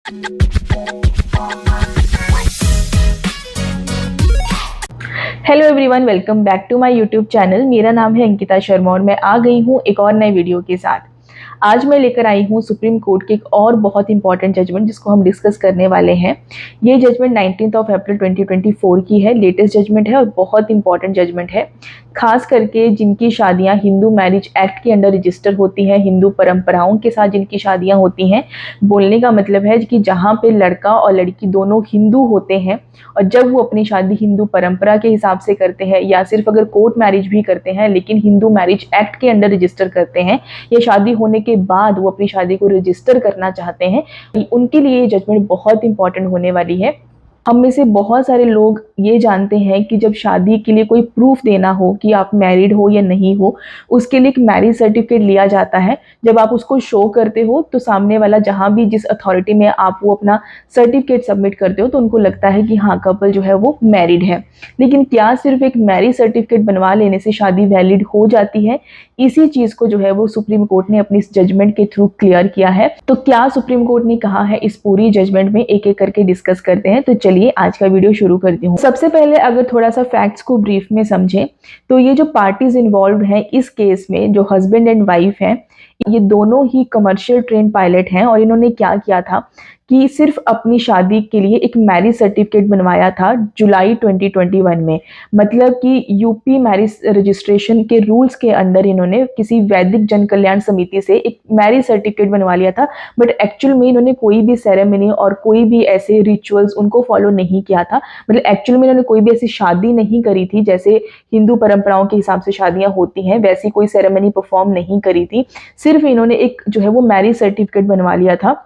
Hello everyone, welcome back to my YouTube channel. मेरा नाम है अंकिता शर्मा और मैं आ गई हूँ एक और नए वीडियो के साथ। आज मैं लेकर आई हूँ सुप्रीम कोर्ट के एक और बहुत इंपॉर्टेंट जजमेंट जिसको हम डिस्कस करने वाले हैं। ये जजमेंट 19 अप्रैल 2024 की है, लेटेस्ट जजमेंट है और बहुत इंपॉर्टेंट जजमेंट है। खास करके जिनकी शादियां हिंदू मैरिज एक्ट के अंडर रजिस्टर होती हैं, हिंदू परंपराओं के साथ जिनकी शादियां होती हैं, बोलने का मतलब है कि जहाँ पे लड़का और लड़की दोनों हिंदू होते हैं और जब वो अपनी शादी हिंदू परंपरा के हिसाब से करते हैं या सिर्फ अगर कोर्ट मैरिज भी करते हैं लेकिन हिंदू मैरिज एक्ट के अंडर रजिस्टर करते हैं या शादी होने के बाद वो अपनी शादी को रजिस्टर करना चाहते हैं, उनके लिए ये जजमेंट बहुत इंपॉर्टेंट होने वाली है। हम में से बहुत सारे लोग ये जानते हैं कि जब शादी के लिए कोई प्रूफ देना हो कि आप मैरिड हो या नहीं हो, उसके लिए एक मैरिज सर्टिफिकेट लिया जाता है। जब आप उसको शो करते हो तो सामने वाला जहाँ भी जिस अथॉरिटी में आप वो अपना सर्टिफिकेट सबमिट करते हो तो उनको लगता है कि हाँ, कपल जो है वो मैरिड है। लेकिन क्या सिर्फ एक मैरिज सर्टिफिकेट बनवा लेने से शादी वैलिड हो जाती है? इसी चीज को जो है वो सुप्रीम कोर्ट ने अपनी इस जजमेंट के थ्रू क्लियर किया है। तो क्या सुप्रीम कोर्ट ने कहा है इस पूरी जजमेंट में, एक एक करके डिस्कस करते हैं। तो चलिए आज का वीडियो शुरू करती हूँ। सबसे पहले अगर थोड़ा सा फैक्ट्स को ब्रीफ में समझें तो ये जो पार्टीज इन्वॉल्व हैं इस केस में, जो हस्बैंड एंड वाइफ हैं, ये दोनों ही कमर्शियल ट्रेन पायलट हैं और इन्होंने क्या किया था कि सिर्फ अपनी शादी के लिए एक मैरिज सर्टिफिकेट बनवाया था जुलाई 2021 में। मतलब कि यूपी मैरिज रजिस्ट्रेशन के रूल्स के अंडर इन्होंने किसी वैदिक जन कल्याण समिति से एक मैरिज सर्टिफिकेट बनवा लिया था, बट एक्चुअल में इन्होंने कोई भी सेरेमनी और कोई भी ऐसे रिचुअल्स उनको फॉलो नहीं किया था। मतलब एक्चुअल में इन्होंने कोई भी ऐसी शादी नहीं करी थी जैसे हिंदू परंपराओं के हिसाब से शादियां होती हैं, वैसी कोई सेरेमनी परफॉर्म नहीं करी थी। सिर्फ इन्होंने एक जो है वो मैरिज सर्टिफिकेट बनवा लिया था।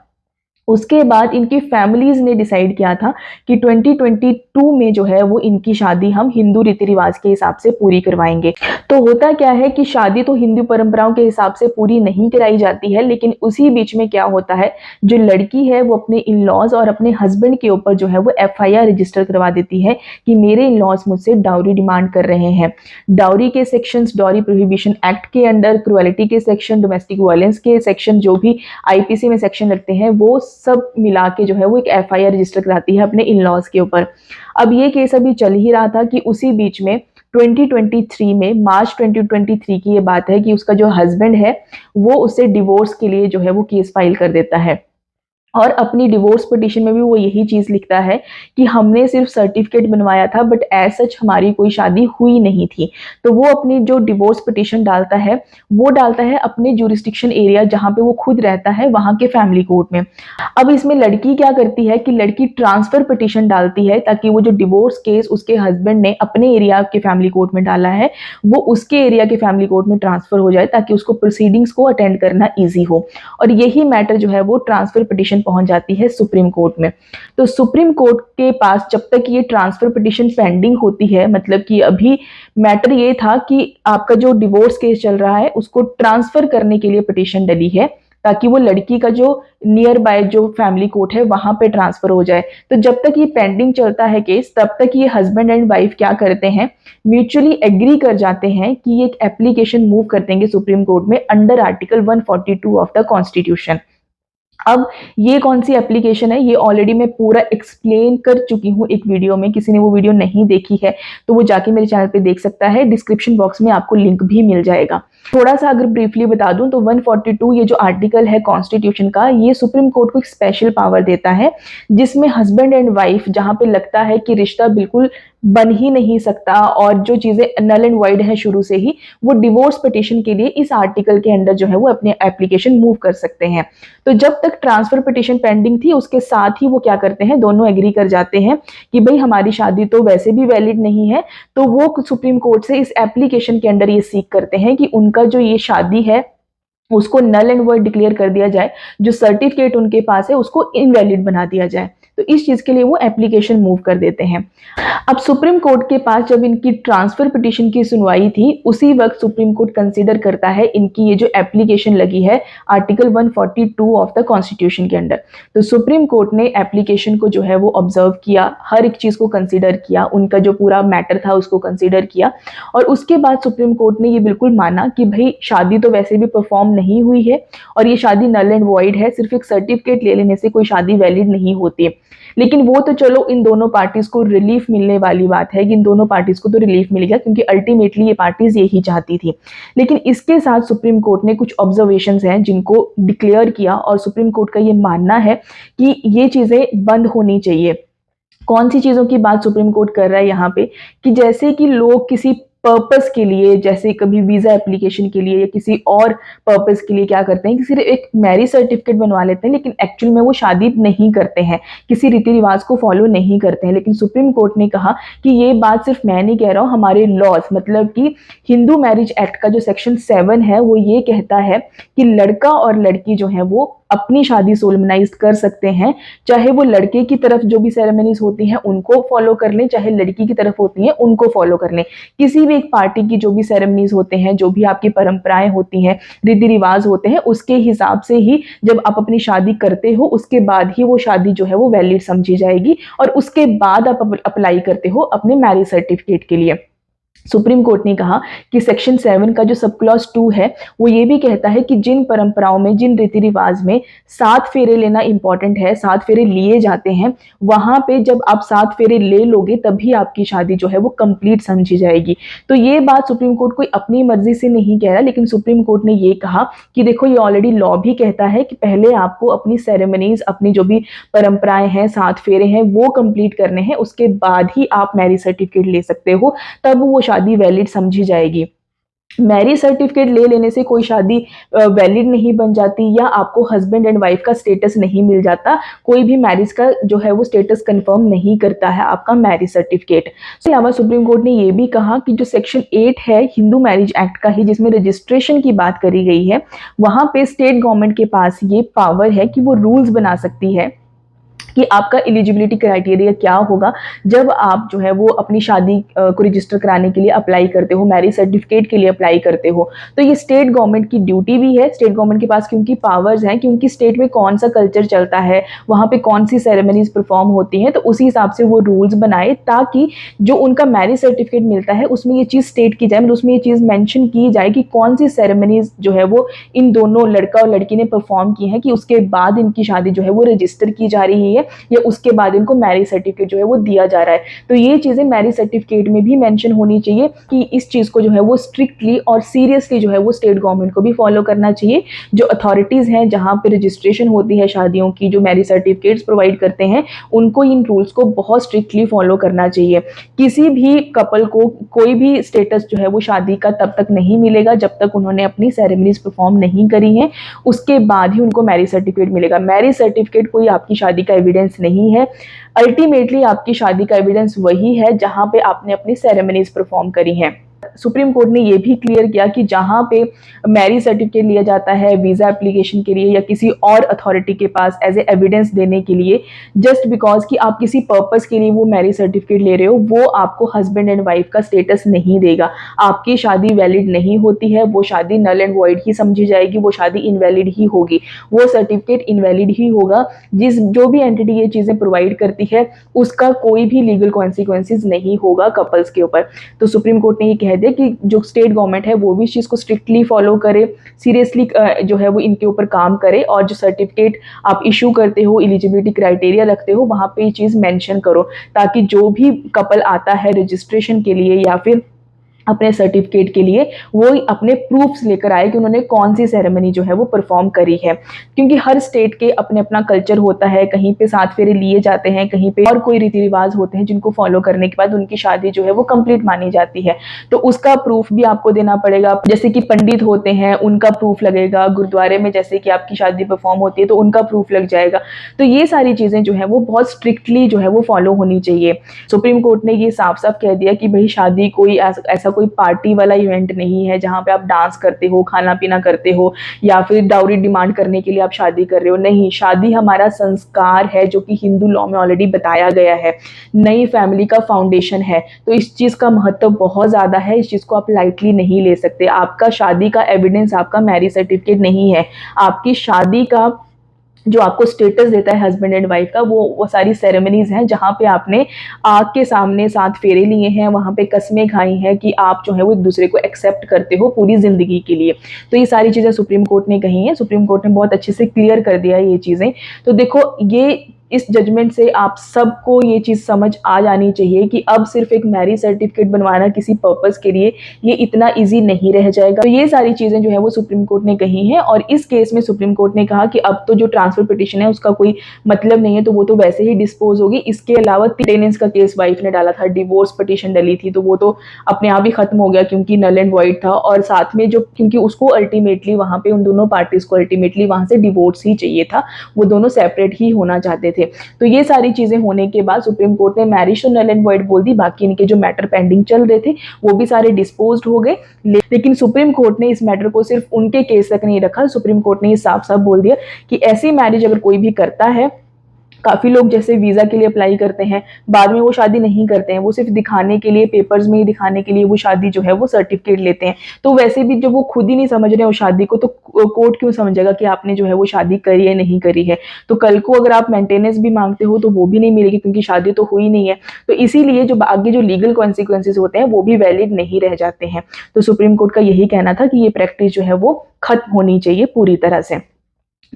उसके बाद इनकी फैमिलीज ने डिसाइड किया था कि 2022 में जो है वो इनकी शादी हम हिंदू रीति रिवाज के हिसाब से पूरी करवाएंगे। तो होता क्या है कि शादी तो हिंदू परंपराओं के हिसाब से पूरी नहीं कराई जाती है, लेकिन उसी बीच में क्या होता है, जो लड़की है वो अपने इन लॉज और अपने हस्बैंड के ऊपर जो है वो FIR रजिस्टर करवा देती है कि मेरे इन लॉज मुझसे डाउरी डिमांड कर रहे हैं। डाउरी के सेक्शंस, डाउरी प्रोहिबिशन एक्ट के अंडर, क्रुएलिटी के सेक्शन, डोमेस्टिक वायलेंस के सेक्शन, जो भी IPC में सेक्शन लगते हैं, वो सब मिला के जो है वो एक FIR रजिस्टर कराती है अपने इन लॉज के ऊपर। अब ये केस अभी चल ही रहा था कि उसी बीच में 2023 में, मार्च 2023 की ये बात है कि उसका जो हस्बैंड है वो उससे डिवोर्स के लिए जो है वो केस फाइल कर देता है। और अपनी डिवोर्स पिटीशन में भी वो यही चीज लिखता है कि हमने सिर्फ सर्टिफिकेट बनवाया था बट एज सच हमारी कोई शादी हुई नहीं थी। तो वो अपनी जो डिवोर्स पिटीशन डालता है वो डालता है अपने जुरिस्डिक्शन एरिया जहाँ पे वो खुद रहता है, वहां के फैमिली कोर्ट में। अब इसमें लड़की क्या करती है कि लड़की ट्रांसफर पिटीशन डालती है ताकि वो जो डिवोर्स केस उसके हस्बैंड ने अपने एरिया के फैमिली कोर्ट में डाला है वो उसके एरिया के फैमिली कोर्ट में ट्रांसफर हो जाए ताकि उसको प्रोसीडिंग्स को अटेंड करना ईजी हो। और यही मैटर जो है वो ट्रांसफर पिटीशन पहुंच जाती है सुप्रीम कोर्ट में। तो सुप्रीम कोर्ट के पास जब तक ये ट्रांसफर पिटीशन पेंडिंग होती है, मतलब कि अभी मैटर ये था कि आपका जो डिवोर्स केस चल रहा है उसको ट्रांसफर करने के लिए पिटीशन डली है ताकि वो लड़की का जो नियर बाय जो फैमिली कोर्ट है वहां पे ट्रांसफर हो जाए। तो जब तक ये पेंडिंग चलता है केस, तब तक ये हस्बैंड एंड वाइफ क्या करते हैं, म्यूचुअली एग्री कर जाते हैं कि ये एक एप्लीकेशन मूव कर देंगे सुप्रीम कोर्ट में under article 142 of the constitution. अब ये कौन सी एप्लीकेशन है ये ऑलरेडी मैं पूरा एक्सप्लेन कर चुकी हूँ एक वीडियो में। किसी ने वो वीडियो नहीं देखी है तो वो जाके मेरे चैनल पे देख सकता है, डिस्क्रिप्शन बॉक्स में आपको लिंक भी मिल जाएगा। थोड़ा सा अगर ब्रीफली बता दूं तो 142 ये जो आर्टिकल है कॉन्स्टिट्यूशन का, ये सुप्रीम कोर्ट को एक स्पेशल पावर देता है जिसमें हस्बैंड एंड वाइफ जहां पे लगता है कि रिश्ता बिल्कुल बन ही नहीं सकता और जो चीजें नल एंड वाइड है शुरू से ही, वो डिवोर्स पिटीशन के लिए इस आर्टिकल के अंडर जो है वो अपने एप्लीकेशन मूव कर सकते हैं। तो जब तक ट्रांसफर पिटीशन पेंडिंग थी उसके साथ ही वो क्या करते हैं, दोनों एग्री कर जाते हैं कि भाई हमारी शादी तो वैसे भी वैलिड नहीं है। तो वो सुप्रीम कोर्ट से इस एप्लीकेशन के अंडर ये सीख करते हैं कि उनका जो ये शादी है उसको नल एंड वॉइड डिक्लेयर कर दिया जाए, जो सर्टिफिकेट उनके पास है उसको इनवैलिड बना दिया जाए। तो इस चीज़ के लिए वो एप्लीकेशन मूव कर देते हैं। अब सुप्रीम कोर्ट के पास जब इनकी ट्रांसफर पिटीशन की सुनवाई थी, उसी वक्त सुप्रीम कोर्ट कंसीडर करता है इनकी ये जो एप्लीकेशन लगी है आर्टिकल 142 ऑफ द कॉन्स्टिट्यूशन के अंडर। तो सुप्रीम कोर्ट ने एप्लीकेशन को जो है वो ऑब्जर्व किया, हर एक चीज़ को कंसीडर किया, उनका जो पूरा मैटर था उसको कंसीडर किया, और उसके बाद सुप्रीम कोर्ट ने ये बिल्कुल माना कि भाई शादी तो वैसे भी परफॉर्म नहीं हुई है और ये शादी नल एंड वॉइड है, सिर्फ एक सर्टिफिकेट ले लेने से कोई शादी वैलिड नहीं होती है। लेकिन वो तो चलो इन दोनों पार्टीज को रिलीफ मिलने वाली बात है कि इन दोनों पार्टीज को तो रिलीफ मिल गया, क्योंकि अल्टीमेटली ये पार्टीज यही चाहती थी। लेकिन इसके साथ सुप्रीम कोर्ट ने कुछ ऑब्जर्वेशंस हैं जिनको डिक्लेयर किया, और सुप्रीम कोर्ट का ये मानना है कि ये चीजें बंद होनी चाहिए। कौन सी चीजों की बात सुप्रीम कोर्ट कर रहा है यहाँ पे, कि जैसे कि लोग किसी पर्पस के लिए, जैसे कभी वीजा एप्लीकेशन के लिए या किसी और पर्पस के लिए क्या करते हैं कि सिर्फ एक मैरिज सर्टिफिकेट बनवा लेते हैं, लेकिन एक्चुअल में वो शादी नहीं करते हैं, किसी रीति रिवाज को फॉलो नहीं करते हैं। लेकिन सुप्रीम कोर्ट ने कहा कि ये बात सिर्फ मैं नहीं कह रहा हूँ, हमारे लॉज मतलब कि हिंदू मैरिज एक्ट का जो सेक्शन 7 है वो ये कहता है कि लड़का और लड़की जो है वो अपनी शादी सोलमनाइज कर सकते हैं, चाहे वो लड़के की तरफ जो भी सेरेमनीज होती हैं उनको फॉलो कर लें, चाहे लड़की की तरफ होती हैं उनको फॉलो कर लें। किसी भी एक पार्टी की जो भी सेरेमनीज होते हैं, जो भी आपकी परंपराएं होती हैं, रीति रिवाज होते हैं, उसके हिसाब से ही जब आप अपनी शादी करते हो उसके बाद ही वो शादी जो है वो वैलिड समझी जाएगी, और उसके बाद आप अप्लाई करते हो अपने मैरिज सर्टिफिकेट के लिए। सुप्रीम कोर्ट ने कहा कि सेक्शन 7 का जो सब क्लॉज 2 है वो ये भी कहता है कि जिन परंपराओं में, जिन रीति रिवाज में 7 फेरे लेना इंपॉर्टेंट है, 7 फेरे लिए जाते हैं, वहां पे जब आप 7 फेरे ले लोगे तभी आपकी शादी जो है वो कंप्लीट समझी जाएगी। तो ये बात सुप्रीम कोर्ट कोई अपनी मर्जी से नहीं कह रहा, लेकिन सुप्रीम कोर्ट ने ये कहा कि देखो ये ऑलरेडी लॉ भी कहता है कि पहले आपको अपनी सेरेमनीज, अपनी जो भी परंपराएं हैं, 7 फेरे हैं, वो कंप्लीट करने हैं, उसके बाद ही आप मैरिज सर्टिफिकेट ले सकते हो, तब वो शादी वैलिड समझी जाएगी। मैरिज सर्टिफिकेट ले लेने से कोई शादी वैलिड नहीं बन जाती, या आपको हस्बैंड एंड वाइफ का स्टेटस नहीं मिल जाता, कोई भी मैरिज का जो है वो स्टेटस कंफर्म नहीं करता है आपका मैरिज सर्टिफिकेट। इसके अलावा सुप्रीम कोर्ट ने ये भी कहा कि जो सेक्शन 8 है हिंदू मैरिज एक्ट का ही, जिसमें रजिस्ट्रेशन की बात करी गई है, वहां पे स्टेट गवर्नमेंट के पास ये पावर है कि वो रूल्स बना सकती है कि आपका एलिजिबिलिटी क्राइटेरिया क्या होगा जब आप जो है वो अपनी शादी को रजिस्टर कराने के लिए अप्लाई करते हो, मैरिज सर्टिफिकेट के लिए अप्लाई करते हो। तो ये स्टेट गवर्नमेंट की ड्यूटी भी है, स्टेट गवर्नमेंट के पास क्योंकि पावर्स हैं कि उनकी स्टेट में कौन सा कल्चर चलता है, वहाँ पे कौन सी सेरेमनीज परफॉर्म होती हैं, तो उसी हिसाब से वो रूल्स बनाए ताकि जो उनका मैरिज सर्टिफिकेट मिलता है उसमें ये चीज़ स्टेट की जाए, मतलब उसमें ये चीज़ मैंशन की जाए कि कौन सी सेरेमनीज जो है वो इन दोनों लड़का और लड़की ने परफॉर्म की है, कि उसके बाद इनकी शादी जो है वो रजिस्टर की जा रही है या उसके बाद इनको मैरिज सर्टिफिकेट जो है वो दिया जा रहा है। तो ये चीजें मैरिज सर्टिफिकेट में भी मेंशन होनी चाहिए कि इस चीज को जो है वो स्ट्रिक्टली और सीरियसली जो है वो स्टेट गवर्नमेंट को भी फॉलो करना चाहिए। जो अथॉरिटीज हैं जहां पे रजिस्ट्रेशन होती है शादियों की, जो मैरिज सर्टिफिकेट्स प्रोवाइड करते हैं, उनको इन रूल्स को बहुत स्ट्रिक्टली फॉलो करना चाहिए। किसी भी कपल को कोई भी स्टेटस जो है वो शादी का तब तक नहीं मिलेगा जब तक उन्होंने अपनी सेरेमनीज परफॉर्म नहीं करी है, उसके बाद ही उनको मैरिज सर्टिफिकेट मिलेगा। मैरिज सर्टिफिकेट कोई आपकी शादी का एविडेंस नहीं है, अल्टीमेटली आपकी शादी का एविडेंस वही है जहां पे आपने अपनी सेरेमनीज परफॉर्म करी हैं। सुप्रीम कोर्ट ने यह भी क्लियर किया कि जहां पे मैरिज सर्टिफिकेट लिया जाता है वीजा एप्लीकेशन के लिए या किसी और अथॉरिटी के पास एज ए एविडेंस देने के लिए, जस्ट बिकॉज कि आप किसी पर्पस के लिए वो मैरिज सर्टिफिकेट ले रहे हो, वो आपको हस्बैंड एंड वाइफ का स्टेटस नहीं देगा, आपकी शादी वैलिड नहीं होती है, वो शादी नल एंड वॉइड ही समझी जाएगी, वो शादी इनवैलिड ही होगी, वो सर्टिफिकेट इनवैलिड ही होगा। जो भी एंटिटी ये चीजें प्रोवाइड करती है उसका कोई भी लीगल कॉन्सिक्वेंसेज नहीं होगा कपल्स के ऊपर। तो सुप्रीम कोर्ट ने ये कह दिया कि जो स्टेट गवर्नमेंट है वो भी इस चीज को स्ट्रिक्टली फॉलो करे, सीरियसली जो है वो इनके ऊपर काम करे, और जो सर्टिफिकेट आप इशू करते हो, एलिजिबिलिटी क्राइटेरिया रखते हो, वहां पे ये चीज मेंशन करो, ताकि जो भी कपल आता है रजिस्ट्रेशन के लिए या फिर अपने सर्टिफिकेट के लिए, वो अपने प्रूफ्स लेकर आए कि उन्होंने कौन सी सेरेमनी जो है वो परफॉर्म करी है। क्योंकि हर स्टेट के अपने अपना कल्चर होता है, कहीं पे 7 फेरे लिए जाते हैं, कहीं पे और कोई रीति रिवाज होते हैं जिनको फॉलो करने के बाद उनकी शादी जो है वो कंप्लीट मानी जाती है। तो उसका प्रूफ भी आपको देना पड़ेगा। जैसे कि पंडित होते हैं उनका प्रूफ लगेगा, गुरुद्वारे में जैसे कि आपकी शादी परफॉर्म होती है तो उनका प्रूफ लग जाएगा। तो ये सारी चीजें जो है वो बहुत स्ट्रिक्टली जो है वो फॉलो होनी चाहिए। सुप्रीम कोर्ट ने ये साफ साफ कह दिया कि भाई शादी कोई ऐसा कोई पार्टी वाला इवेंट नहीं है जहाँ पे आप डांस करते हो, खाना पीना करते हो या फिर डाउरी डिमांड करने के लिए आप शादी कर रहे हो। नहीं, शादी हमारा संस्कार है जो कि हिंदू लॉ में ऑलरेडी बताया गया है, नई फैमिली का फाउंडेशन है। तो इस चीज़ का महत्व बहुत ज़्यादा है, इस चीज़ को आप लाइटली नहीं ले सकते। आपका शादी का एविडेंस आपका मैरिज सर्टिफिकेट नहीं है, आपकी शादी का जो आपको स्टेटस देता है हस्बैंड एंड वाइफ का, वो सारी सेरेमनीज हैं जहाँ पे आपने आग के सामने 7 फेरे लिए हैं, वहाँ पे कस्में खाई हैं कि आप जो है वो एक दूसरे को एक्सेप्ट करते हो पूरी जिंदगी के लिए। तो ये सारी चीज़ें सुप्रीम कोर्ट ने कही हैं, सुप्रीम कोर्ट ने बहुत अच्छे से क्लियर कर दिया है ये चीज़ें। तो देखो, ये इस जजमेंट से आप सबको ये चीज़ समझ आ जानी चाहिए कि अब सिर्फ एक मैरिज सर्टिफिकेट बनवाना किसी पर्पस के लिए ये इतना इजी नहीं रह जाएगा। तो ये सारी चीज़ें जो है वो सुप्रीम कोर्ट ने कही हैं, और इस केस में सुप्रीम कोर्ट ने कहा कि अब तो जो ट्रांसफर पिटिशन है उसका कोई मतलब नहीं है, तो वो तो वैसे ही डिस्पोज होगी। इसके अलावा टेनेंस का केस वाइफ ने डाला था, डिवोर्स पिटिशन डली थी, तो वो तो अपने आप ही खत्म हो गया क्योंकि नल एंड वॉइड था। और साथ में जो, क्योंकि उसको अल्टीमेटली वहां पे उन दोनों पार्टीज को अल्टीमेटली वहां से डिवोर्स ही चाहिए था, वो दोनों सेपरेट ही होना चाहते थे। तो ये सारी चीजें होने के बाद सुप्रीम कोर्ट ने मैरिज तो नल एंड वॉइड बोल दी, बाकी इनके जो मैटर पेंडिंग चल रहे थे वो भी सारे डिस्पोज्ड हो गए। लेकिन सुप्रीम कोर्ट ने इस मैटर को सिर्फ उनके केस तक नहीं रखा, सुप्रीम कोर्ट ने ये साफ साफ बोल दिया कि ऐसी मैरिज अगर कोई भी करता है, काफी लोग जैसे वीजा के लिए अप्लाई करते हैं, बाद में वो शादी नहीं करते हैं, वो सिर्फ दिखाने के लिए, पेपर्स में ही दिखाने के लिए वो शादी जो है वो सर्टिफिकेट लेते हैं। तो वैसे भी जब वो खुद ही नहीं समझ रहे हो शादी को, तो कोर्ट क्यों समझेगा कि आपने जो है वो शादी करी है नहीं करी है। तो कल को अगर आप मेंटेनेंस भी मांगते हो तो वो भी नहीं मिलेगी क्योंकि शादी तो हुई नहीं है। तो इसीलिए जो आगे जो लीगल कॉन्सिक्वेंसेज होते हैं वो भी वैलिड नहीं रह जाते हैं। तो सुप्रीम कोर्ट का यही कहना था कि ये प्रैक्टिस जो है वो खत्म होनी चाहिए पूरी तरह से।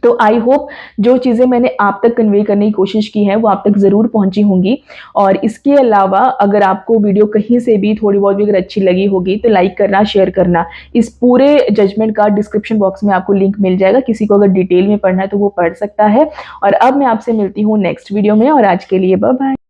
तो आई होप जो चीज़ें मैंने आप तक कन्वे करने की कोशिश की है वो आप तक ज़रूर पहुंची होंगी। और इसके अलावा अगर आपको वीडियो कहीं से भी थोड़ी बहुत भी अगर अच्छी लगी होगी तो लाइक करना, शेयर करना। इस पूरे जजमेंट का डिस्क्रिप्शन बॉक्स में आपको लिंक मिल जाएगा, किसी को अगर डिटेल में पढ़ना है तो वो पढ़ सकता है। और अब मैं आपसे मिलती हूँ नेक्स्ट वीडियो में, और आज के लिए बाय बाय।